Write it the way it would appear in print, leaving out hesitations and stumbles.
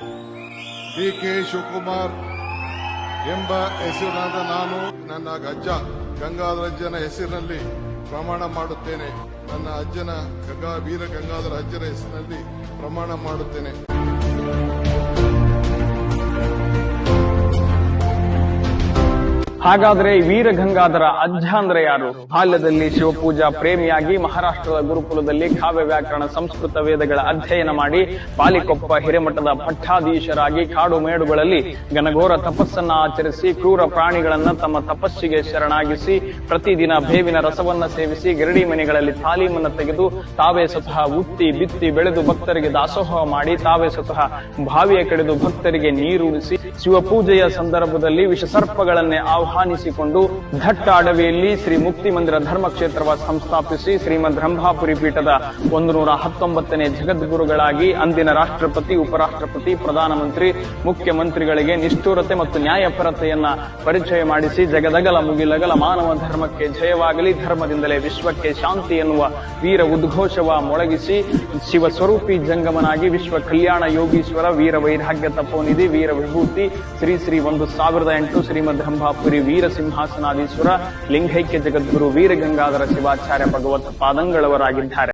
ಡಿ.ಕೆ. ಶಿವಕುಮಾರ್ ಎಂಬ ಹೆಸರಿನಾದ ನಾನು ನನ್ನ ಅಜ್ಜ ಗಂಗಾಧರಜ್ಜನ ಹೆಸರಿನಲ್ಲಿ ಪ್ರಮಾಣ ಮಾಡುತ್ತೇನೆ. ನನ್ನ ಅಜ್ಜನ ವೀರ ಗಂಗಾಧರ ಅಜ್ಜನ ಹೆಸರಿನಲ್ಲಿ ಪ್ರಮಾಣ ಮಾಡುತ್ತೇನೆ. ಹಾಗಾದ್ರೆ ವೀರ ಗಂಗಾಧರ ಅಜ್ಜ ಅಂದ್ರೆ ಯಾರು? ಬಾಲ್ಯದಲ್ಲಿ ಶಿವಪೂಜಾ ಪ್ರೇಮಿಯಾಗಿ ಮಹಾರಾಷ್ಟ್ರದ ಗುರುಕುಲದಲ್ಲಿ ಕಾವ್ಯ ವ್ಯಾಕರಣ ಸಂಸ್ಕೃತ ವೇದಗಳ ಅಧ್ಯಯನ ಮಾಡಿ ಪಾಲಿಕೊಪ್ಪ ಹಿರೇಮಠದ ಪಟ್ಟಾಧೀಶರಾಗಿ ಕಾಡು ಮೇಡುಗಳಲ್ಲಿ ಘನಘೋರ ತಪಸ್ಸನ್ನ ಆಚರಿಸಿ ಕ್ರೂರ ಪ್ರಾಣಿಗಳನ್ನ ತಮ್ಮ ತಪಸ್ಸಿಗೆ ಶರಣಾಗಿಸಿ ಪ್ರತಿದಿನ ಬೇವಿನ ರಸವನ್ನ ಸೇವಿಸಿ ಗರಡಿ ಮನೆಗಳಲ್ಲಿ ತಾಲೀಮನ್ನ ತೆಗೆದು ತಾವೇ ಸ್ವತಃ ಉತ್ತಿ ಬಿತ್ತಿ ಬೆಳೆದು ಭಕ್ತರಿಗೆ ದಾಸೋಹ ಮಾಡಿ ತಾವೇ ಸ್ವತಃ ಬಾವಿಯ ಕಡೆದು ಭಕ್ತರಿಗೆ ನೀರುಣಿಸಿ ಶಿವಪೂಜೆಯ ಸಂದರ್ಭದಲ್ಲಿ ವಿಷಸರ್ಪಗಳನ್ನೇ ಆಹ್ವಾನಿಸಿಕೊಂಡು ದಟ್ಟ ಅಡವಿಯಲ್ಲಿ ಶ್ರೀ ಮುಕ್ತಿ ಮಂದಿರ ಧರ್ಮಕ್ಷೇತ್ರವ ಸಂಸ್ಥಾಪಿಸಿ ಶ್ರೀಮದ್ ರಂಭಾಪುರಿ ಪೀಠದ 119ನೇ ಜಗದ್ಗುರುಗಳಾಗಿ ಅಂದಿನ ರಾಷ್ಟ್ರಪತಿ, ಉಪರಾಷ್ಟ್ರಪತಿ, ಪ್ರಧಾನಮಂತ್ರಿ, ಮುಖ್ಯಮಂತ್ರಿಗಳಿಗೆ ನಿಷ್ಠುರತೆ ಮತ್ತು ನ್ಯಾಯಪರತೆಯನ್ನ ಪರಿಚಯ ಮಾಡಿಸಿ ಜಗದಗಲ ಮುಗಿಲಗಲ ಮಾನವ ಧರ್ಮಕ್ಕೆ ಜಯವಾಗಲಿ, ಧರ್ಮದಿಂದಲೇ ವಿಶ್ವಕ್ಕೆ ಶಾಂತಿ ಎನ್ನುವ ವೀರ ಉದ್ಘೋಷವ ಮೊಳಗಿಸಿ ಶಿವ ಸ್ವರೂಪಿ ಜಂಗಮನಾಗಿ ವಿಶ್ವ ಕಲ್ಯಾಣ ಯೋಗೀಶ್ವರ ವೀರ ವೈರಾಗ್ಯ ತಪೋನಿಧಿ ವೀರ ವಿಭೂತಿ ಶ್ರೀ 1008 ಶ್ರೀಮದ್ ರಂಭಾಪುರಿ ವೀರ ಸಿಂಹಾಸನಾಧೀಶ್ವರ ಲಿಂಗೈಕ್ಯ ಜಗದ್ಗುರು ವೀರ ಗಂಗಾಧರ ಶಿವಾಚಾರ್ಯ ಭಗವತ್ ಪಾದಂಗಳವರಾಗಿದ್ದಾರೆ.